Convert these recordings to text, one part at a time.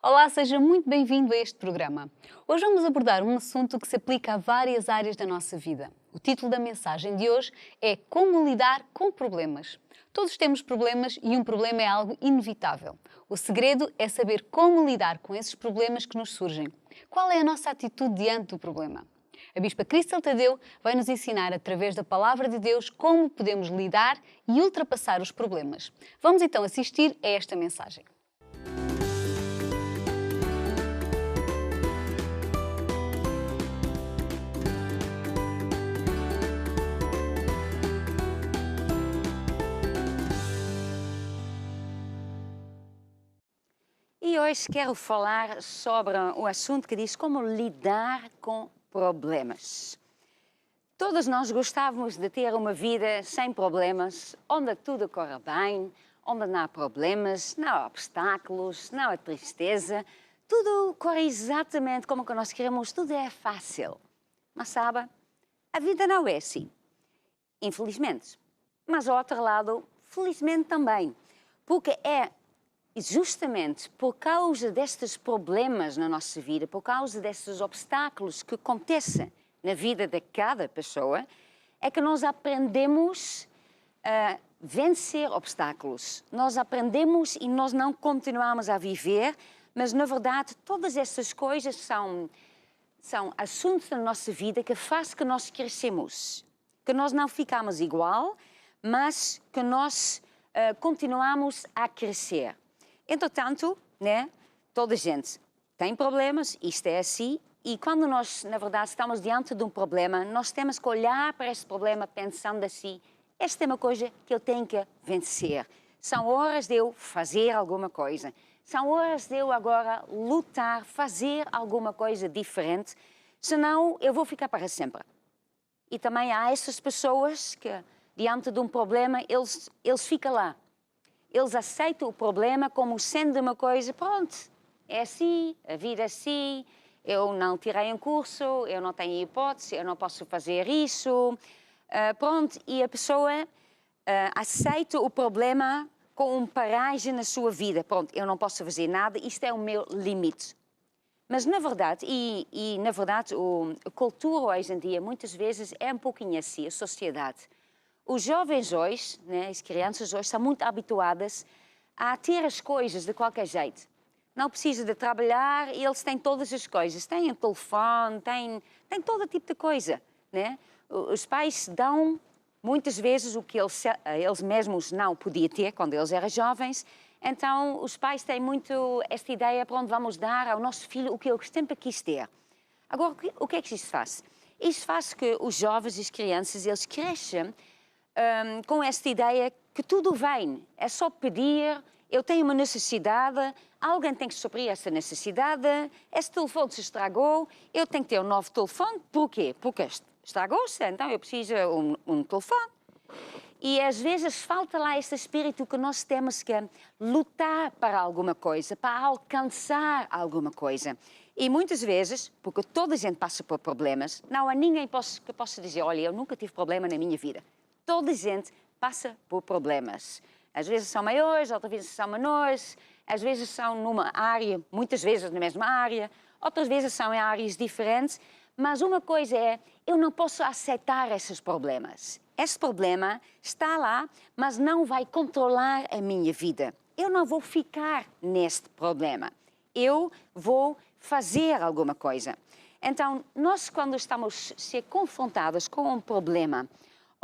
Olá, seja muito bem-vindo a este programa. Hoje vamos abordar um assunto que se aplica a várias áreas da nossa vida. O título da mensagem de hoje é Como lidar com problemas. Todos temos problemas e um problema é algo inevitável. O segredo é saber como lidar com esses problemas que nos surgem. Qual é a nossa atitude diante do problema? A Bispa Cristel Tadeu vai nos ensinar, através da Palavra de Deus, como podemos lidar e ultrapassar os problemas. Vamos então assistir a esta mensagem. E hoje quero falar sobre um assunto que diz como lidar com problemas. Todos nós gostávamos de ter uma vida sem problemas, onde tudo corre bem, onde não há problemas, não há obstáculos, não há tristeza. Tudo corre exatamente como que nós queremos, tudo é fácil. Mas sabe, a vida não é assim, infelizmente. Mas ao outro lado, felizmente também, porque é justamente por causa destes problemas na nossa vida, por causa destes obstáculos que acontecem na vida de cada pessoa, é que nós aprendemos a vencer obstáculos. Nós aprendemos e nós não continuamos a viver, mas na verdade todas essas coisas são assuntos da nossa vida que fazem que nós crescemos, que nós não ficamos igual, mas que nós continuamos a crescer. Entretanto, toda a gente tem problemas, isto é assim, e quando nós, na verdade, estamos diante de um problema, nós temos que olhar para este problema pensando assim, esta é uma coisa que eu tenho que vencer. São horas de eu fazer alguma coisa. São horas de eu agora lutar, fazer alguma coisa diferente, senão eu vou ficar para sempre. E também há essas pessoas que, diante de um problema, eles ficam lá. Eles aceitam o problema como sendo uma coisa, pronto, é assim, a vida é assim, eu não tirei um curso, eu não tenho hipótese, eu não posso fazer isso, pronto, e a pessoa aceita o problema com um paragem na sua vida, pronto, eu não posso fazer nada, isto é o meu limite. Mas na verdade, na verdade, a cultura hoje em dia, muitas vezes, é um pouquinho assim, a sociedade. Os jovens hoje, as crianças hoje, são muito habituadas a ter as coisas de qualquer jeito. Não precisa de trabalhar e eles têm todas as coisas. Têm um telefone, têm todo tipo de coisa. Os pais dão, muitas vezes, o que eles mesmos não podiam ter quando eles eram jovens. Então, os pais têm muito esta ideia para onde vamos dar ao nosso filho o que ele sempre quis ter. Agora, o que é que isto faz? Isto faz que os jovens e as crianças, eles crescem com esta ideia que tudo vem, é só pedir, eu tenho uma necessidade, alguém tem que suprir essa necessidade, esse telefone se estragou, eu tenho que ter um novo telefone, porquê? Porque estragou-se, então eu preciso de um telefone. E às vezes falta lá esse espírito que nós temos que lutar para alguma coisa, para alcançar alguma coisa. E muitas vezes, porque toda a gente passa por problemas, não há ninguém que possa dizer, olha, eu nunca tive problema na minha vida. Toda a gente passa por problemas. Às vezes são maiores, outras vezes são menores, às vezes são numa área, muitas vezes na mesma área, outras vezes são em áreas diferentes, mas uma coisa é, eu não posso aceitar esses problemas. Esse problema está lá, mas não vai controlar a minha vida. Eu não vou ficar neste problema. Eu vou fazer alguma coisa. Então, nós quando estamos a ser confrontados com um problema,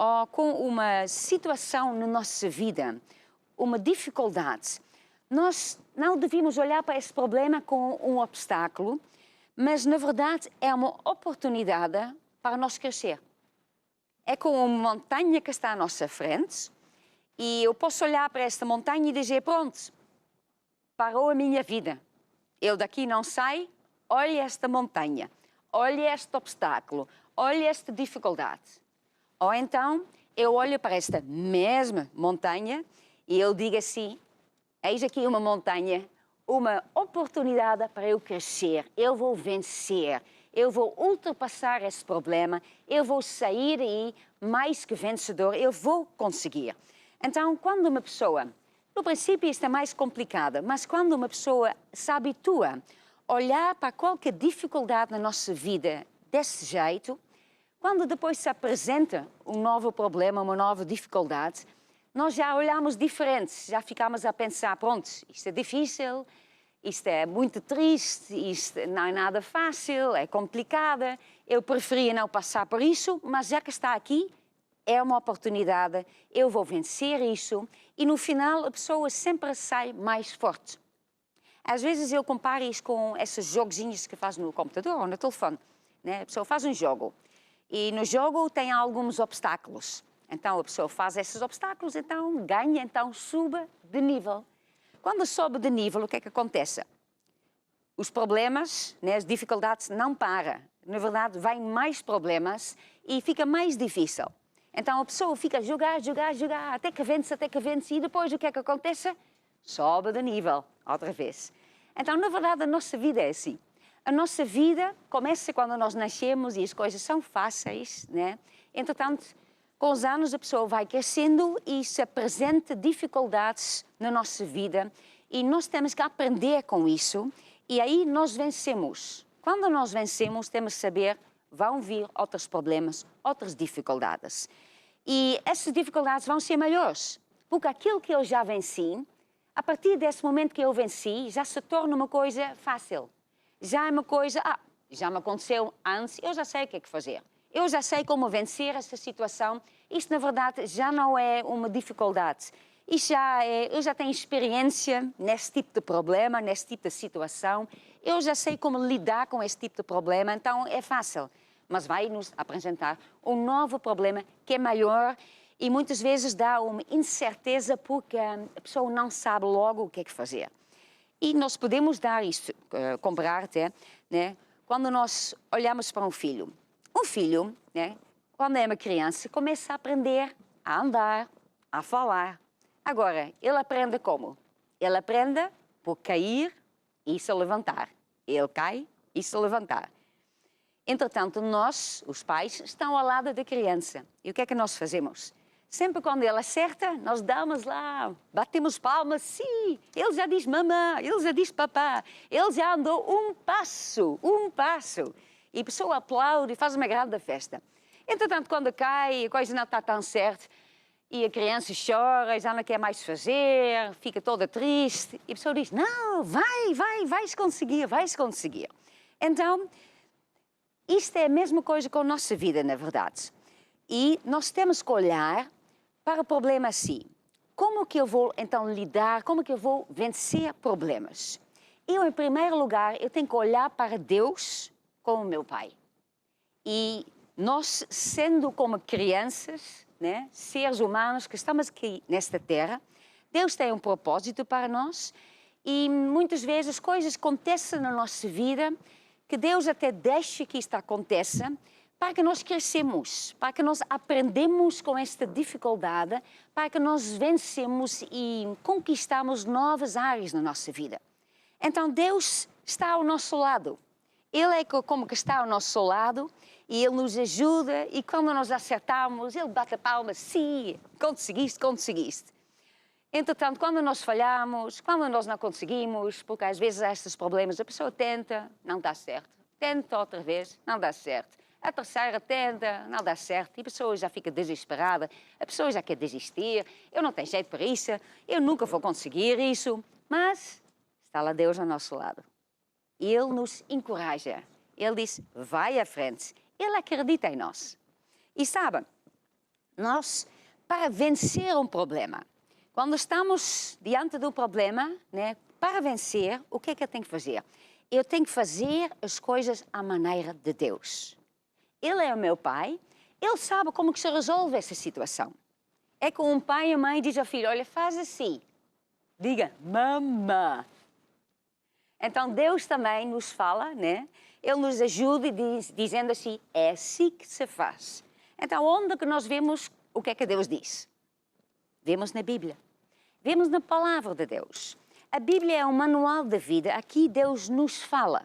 ou com uma situação na nossa vida, uma dificuldade, nós não devemos olhar para esse problema como um obstáculo, mas, na verdade, é uma oportunidade para nós crescer. É como uma montanha que está à nossa frente e eu posso olhar para esta montanha e dizer, pronto, parou a minha vida. Eu daqui não saio, olha esta montanha, olha este obstáculo, olha esta dificuldade. Ou então, eu olho para esta mesma montanha e eu digo assim, eis aqui uma montanha, uma oportunidade para eu crescer, eu vou vencer, eu vou ultrapassar esse problema, eu vou sair aí mais que vencedor, eu vou conseguir. Então, quando uma pessoa No princípio isto é mais complicado, mas quando uma pessoa se habitua a olhar para qualquer dificuldade na nossa vida desse jeito, quando depois se apresenta um novo problema, uma nova dificuldade, nós já olhamos diferentes, já ficamos a pensar, pronto, isto é difícil, isto é muito triste, isto não é nada fácil, é complicada, eu preferia não passar por isso, mas já que está aqui, é uma oportunidade, eu vou vencer isso e no final a pessoa sempre sai mais forte. Às vezes eu comparo isso com esses joguinhos que faz no computador ou no telefone, né? A pessoa faz um jogo e no jogo tem alguns obstáculos. Então a pessoa faz esses obstáculos, então ganha, então suba de nível. Quando sobe de nível, o que é que acontece? Os problemas, né, as dificuldades não param. Na verdade, vêm mais problemas e fica mais difícil. Então a pessoa fica a jogar, até que vence, e depois o que é que acontece? Sobe de nível, outra vez. Então, na verdade, a nossa vida é assim. A nossa vida começa quando nós nascemos e as coisas são fáceis, né? Entretanto, com os anos a pessoa vai crescendo e se apresenta dificuldades na nossa vida e nós temos que aprender com isso e aí nós vencemos. Quando nós vencemos, temos que saber, vão vir outros problemas, outras dificuldades. E essas dificuldades vão ser maiores, porque aquilo que eu já venci, a partir desse momento que eu venci, já se torna uma coisa fácil. Já é uma coisa, já me aconteceu antes, eu já sei o que é que fazer. Eu já sei como vencer essa situação. Isto, na verdade, já não é uma dificuldade. Isto eu já tenho experiência nesse tipo de problema, nesse tipo de situação. Eu já sei como lidar com esse tipo de problema, então é fácil. Mas vai nos apresentar um novo problema que é maior e muitas vezes dá uma incerteza porque a pessoa não sabe logo o que é que fazer. E nós podemos dar isso, comparar até, né? Quando nós olhamos para um filho. Um filho, né, quando é uma criança, começa a aprender a andar, a falar. Agora, ele aprende como? Ele aprende por cair e se levantar. Ele cai e se levantar. Entretanto, nós, os pais, estão ao lado da criança. E o que é que nós fazemos? Sempre quando ele acerta, nós damos lá, batemos palmas, sim, ele já diz mamã, ele já diz papá, ele já andou um passo. E a pessoa aplaude e faz uma grande festa. Entretanto, quando cai, a coisa não está tão certa, e a criança chora, já não quer mais fazer, fica toda triste, e a pessoa diz, não, vais conseguir. Então, isto é a mesma coisa com a nossa vida, na verdade. E nós temos que olhar para o problema assim. Como que eu vou, então, lidar, como que eu vou vencer problemas? Eu, em primeiro lugar, eu tenho que olhar para Deus como meu Pai. E nós, sendo como crianças, né, seres humanos que estamos aqui nesta terra, Deus tem um propósito para nós e muitas vezes as coisas acontecem na nossa vida que Deus até deixa que isto aconteça para que nós crescemos, para que nós aprendemos com esta dificuldade, para que nós vencemos e conquistamos novas áreas na nossa vida. Então Deus está ao nosso lado. Ele é como que está ao nosso lado e Ele nos ajuda e quando nós acertamos, Ele bate a palma, sim, conseguiste. Entretanto, quando nós falhamos, quando nós não conseguimos, porque às vezes há estes problemas, a pessoa tenta, não dá certo. Tenta outra vez, não dá certo. A terceira tenta, não dá certo. E a pessoa já fica desesperada, a pessoa já quer desistir. Eu não tenho jeito para isso, eu nunca vou conseguir isso. Mas está lá Deus ao nosso lado. Ele nos encoraja. Ele diz, vai à frente. Ele acredita em nós. E sabem, nós, para vencer um problema, quando estamos diante do problema, né, para vencer, o que é que eu tenho que fazer? Eu tenho que fazer as coisas à maneira de Deus. Ele é o meu pai, ele sabe como que se resolve essa situação. É que um pai e a mãe dizem ao filho, olha, faz assim. Diga, mamã. Então Deus também nos fala, né? Ele nos ajuda dizendo assim, é assim que se faz. Então onde que nós vemos o que é que Deus diz? Vemos na Bíblia. Vemos na palavra de Deus. A Bíblia é um manual da vida. Aqui Deus nos fala.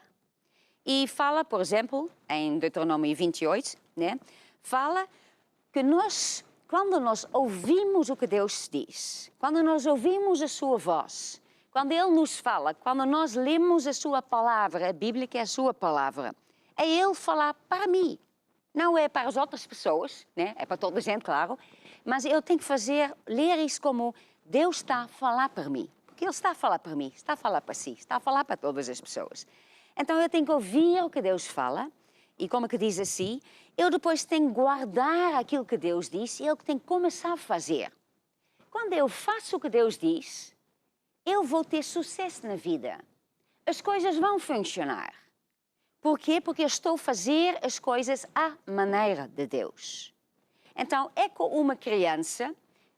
E fala, por exemplo, em Deuteronômio 28, né? Fala que nós, quando nós ouvimos o que Deus diz, quando nós ouvimos a sua voz, quando Ele nos fala, quando nós lemos a sua palavra, a Bíblia que é a sua palavra, é Ele falar para mim. Não é para as outras pessoas, né? É para toda a gente, claro, mas eu tenho que ler isso como Deus está a falar para mim. Porque Ele está a falar para mim, está a falar para si, está a falar para todas as pessoas. Então eu tenho que ouvir o que Deus fala, e como que diz assim, eu depois tenho que guardar aquilo que Deus disse e eu tenho que começar a fazer. Quando eu faço o que Deus diz, eu vou ter sucesso na vida. As coisas vão funcionar. Por quê? Porque eu estou a fazer as coisas à maneira de Deus. Então, é como uma criança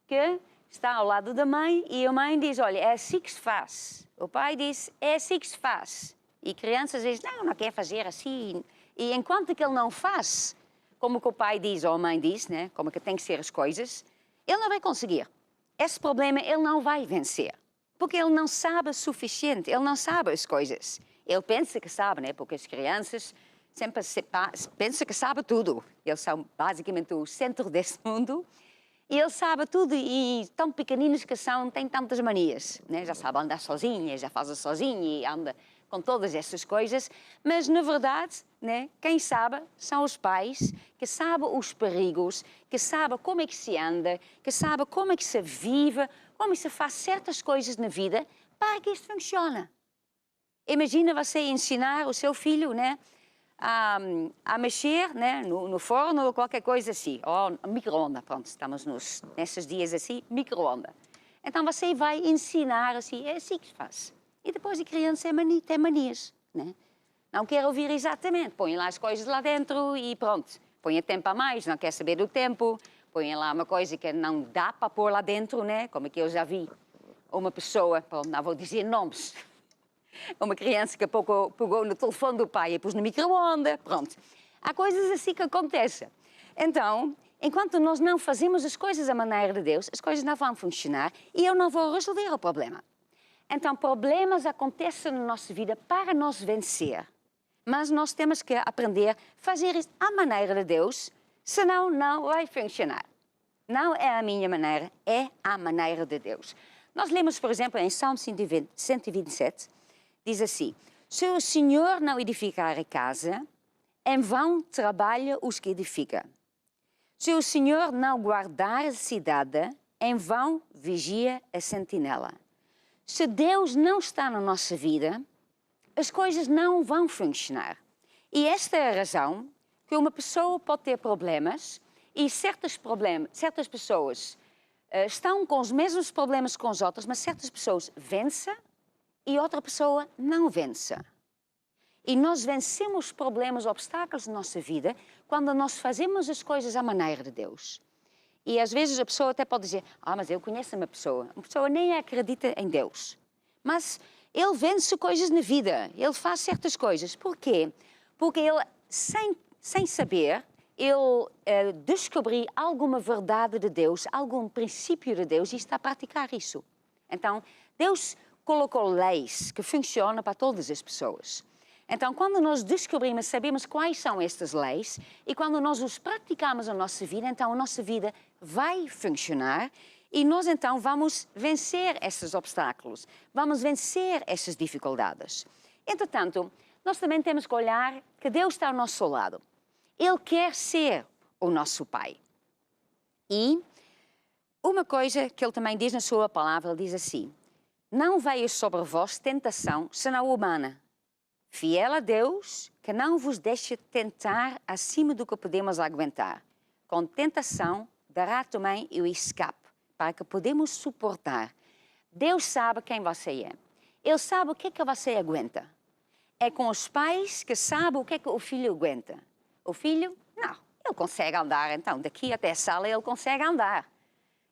que está ao lado da mãe e a mãe diz, olha, é assim que se faz. O pai diz, é assim que se faz. E crianças dizem, não quer fazer assim. E enquanto que ele não faz, como que o pai diz ou a mãe diz, né? Como que tem que ser as coisas, ele não vai conseguir. Esse problema ele não vai vencer. Porque ele não sabe o suficiente, ele não sabe as coisas. Ele pensa que sabe, né? Porque as crianças sempre pensam que sabem tudo. Eles são basicamente o centro desse mundo. E ele sabe tudo e tão pequeninos que são, têm tantas manias. Né? Já sabe andar sozinha, já faz sozinha e anda com todas essas coisas. Mas, na verdade, né? Quem sabe são os pais que sabem os perigos, que sabem como é que se anda, que sabem como é que se vive, como se faz certas coisas na vida para que isto funcione. Imagina você ensinar o seu filho, né, a mexer, né, no forno ou qualquer coisa assim, ou micro-ondas, pronto, estamos nesses dias assim, micro-ondas. Então você vai ensinar assim, é assim que se faz. E depois a criança tem manias, né? Não quer ouvir exatamente, põe lá as coisas lá dentro e pronto. Põe tempo a mais, não quer saber do tempo, põe lá uma coisa que não dá para pôr lá dentro, né? Como é que eu já vi uma pessoa, pronto, não vou dizer nomes, uma criança que pegou no telefone do pai e pôs no micro-ondas, pronto. Há coisas assim que acontecem. Então, enquanto nós não fazemos as coisas à maneira de Deus, as coisas não vão funcionar e eu não vou resolver o problema. Então, problemas acontecem na nossa vida para nós vencer. Mas nós temos que aprender a fazer isso à maneira de Deus, senão não vai funcionar. Não é a minha maneira, é a maneira de Deus. Nós lemos, por exemplo, em Salmo 127, diz assim, se o Senhor não edificar a casa, em vão trabalha os que edificam. Se o Senhor não guardar a cidade, em vão vigia a sentinela. Se Deus não está na nossa vida, as coisas não vão funcionar. E esta é a razão que uma pessoa pode ter problemas e certas pessoas estão com os mesmos problemas que as outras, mas certas pessoas vencem e outra pessoa não vence. E nós vencemos problemas, obstáculos na nossa vida quando nós fazemos as coisas à maneira de Deus. E às vezes a pessoa até pode dizer, mas eu conheço uma pessoa nem acredita em Deus. Mas ele vence coisas na vida, ele faz certas coisas. Por quê? Porque ele, sem saber, ele descobriu alguma verdade de Deus, algum princípio de Deus e está a praticar isso. Então, Deus colocou leis que funcionam para todas as pessoas. Então, quando nós descobrimos, sabemos quais são estas leis e quando nós os praticamos na nossa vida, então a nossa vida vai funcionar e nós então vamos vencer esses obstáculos, vamos vencer essas dificuldades. Entretanto, nós também temos que olhar que Deus está ao nosso lado. Ele quer ser o nosso Pai. E uma coisa que Ele também diz na sua palavra, Ele diz assim, não veio sobre vós tentação, senão humana. Fiel a Deus, que não vos deixe tentar acima do que podemos aguentar. Com tentação, dará também o escape, para que podemos suportar. Deus sabe quem você é. Ele sabe o que é que você aguenta. É com os pais que sabem o que é que o filho aguenta. O filho, não, ele consegue andar, então, daqui até a sala ele consegue andar.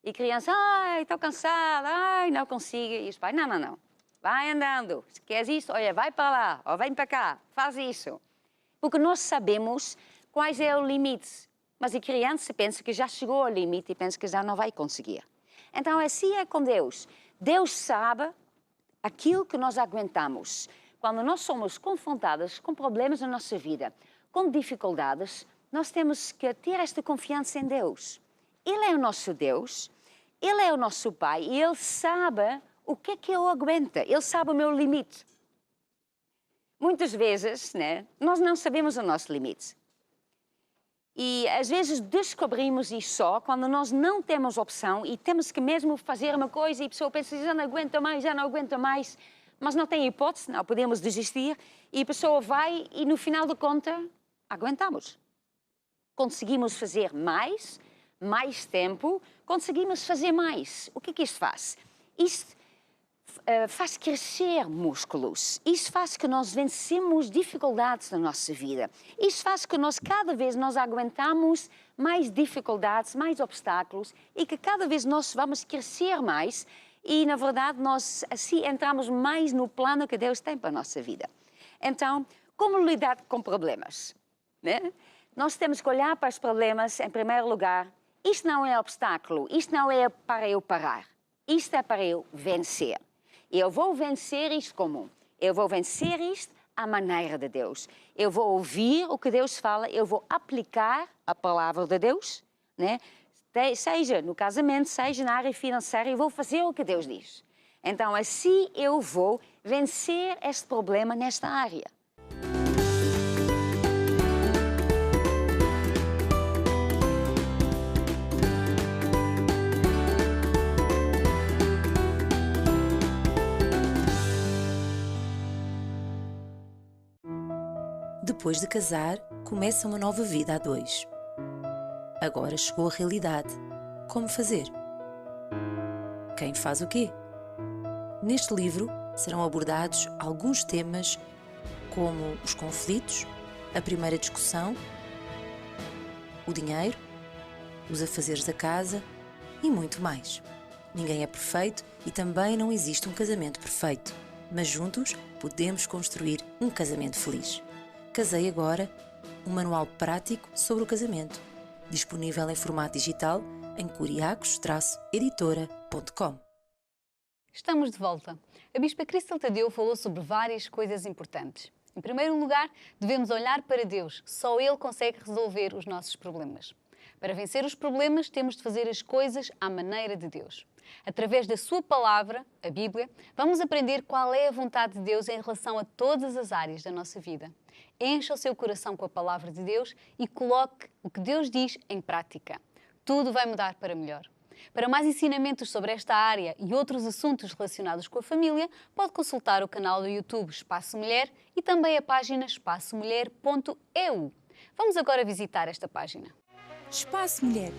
E a criança, estou cansada, não consigo. E os pais, não. Vai andando, se queres isso, olha, vai para lá, ou vem para cá, faz isso. Porque nós sabemos quais é o limite. Mas a criança pensa que já chegou ao limite e pensa que já não vai conseguir. Então assim é com Deus. Deus sabe aquilo que nós aguentamos. Quando nós somos confrontados com problemas na nossa vida, com dificuldades, nós temos que ter esta confiança em Deus. Ele é o nosso Deus, Ele é o nosso Pai e Ele sabe o que eu aguento, Ele sabe o meu limite. Muitas vezes, né, nós não sabemos o nosso limite. E às vezes descobrimos isso só quando nós não temos opção e temos que mesmo fazer uma coisa e a pessoa pensa, já não aguenta mais, mas não tem hipótese, não podemos desistir. E a pessoa vai e no final de conta aguentamos. Conseguimos fazer mais tempo, conseguimos fazer mais. O que isto faz? Isto faz crescer músculos. Isso faz que nós vencemos dificuldades na nossa vida. Isso faz que cada vez nós aguentamos mais dificuldades, mais obstáculos e que cada vez nós vamos crescer mais e, na verdade, nós assim entramos mais no plano que Deus tem para a nossa vida. Então, como lidar com problemas? Né? Nós temos que olhar para os problemas, em primeiro lugar. Isto não é obstáculo, isto não é para eu parar. Isto é para eu vencer. Eu vou vencer isto como? Eu vou vencer isto à maneira de Deus. Eu vou ouvir o que Deus fala, eu vou aplicar a palavra de Deus, né? Seja no casamento, seja na área financeira, eu vou fazer o que Deus diz. Então, assim eu vou vencer este problema nesta área. Depois de casar, começa uma nova vida a dois. Agora chegou a realidade. Como fazer? Quem faz o quê? Neste livro serão abordados alguns temas como os conflitos, a primeira discussão, o dinheiro, os afazeres da casa e muito mais. Ninguém é perfeito e também não existe um casamento perfeito, mas juntos podemos construir um casamento feliz. Casei Agora, um manual prático sobre o casamento, disponível em formato digital em curiacos-editora.com. Estamos de volta. A Bispa Cristal Tadeu falou sobre várias coisas importantes. Em primeiro lugar, devemos olhar para Deus. Só Ele consegue resolver os nossos problemas. Para vencer os problemas, temos de fazer as coisas à maneira de Deus. Através da sua palavra, a Bíblia, vamos aprender qual é a vontade de Deus em relação a todas as áreas da nossa vida. Encha o seu coração com a palavra de Deus e coloque o que Deus diz em prática. Tudo vai mudar para melhor. Para mais ensinamentos sobre esta área e outros assuntos relacionados com a família, pode consultar o canal do YouTube Espaço Mulher e também a página espaçomulher.eu. Vamos agora visitar esta página. Espaço Mulher.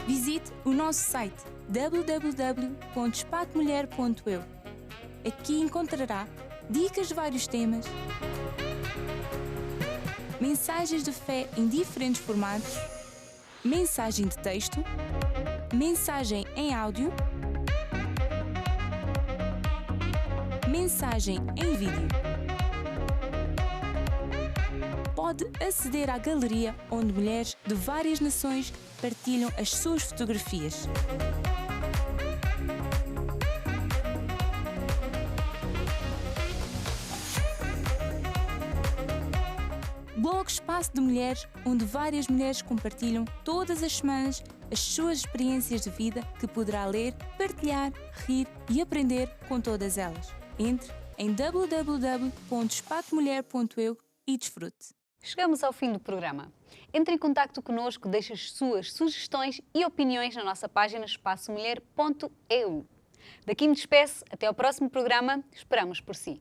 Visite o nosso site www.espaçomulher.eu. Aqui encontrará dicas de vários temas, mensagens de fé em diferentes formatos, mensagem de texto, mensagem em áudio, mensagem em vídeo. Pode aceder à galeria onde mulheres de várias nações partilham as suas fotografias. Blog Espaço de Mulheres, onde várias mulheres compartilham todas as semanas as suas experiências de vida que poderá ler, partilhar, rir e aprender com todas elas. Entre em www.espaçomulher.eu e desfrute. Chegamos ao fim do programa. Entre em contacto connosco, deixe as suas sugestões e opiniões na nossa página espaçomulher.eu. Daqui me despeço, até ao próximo programa, esperamos por si.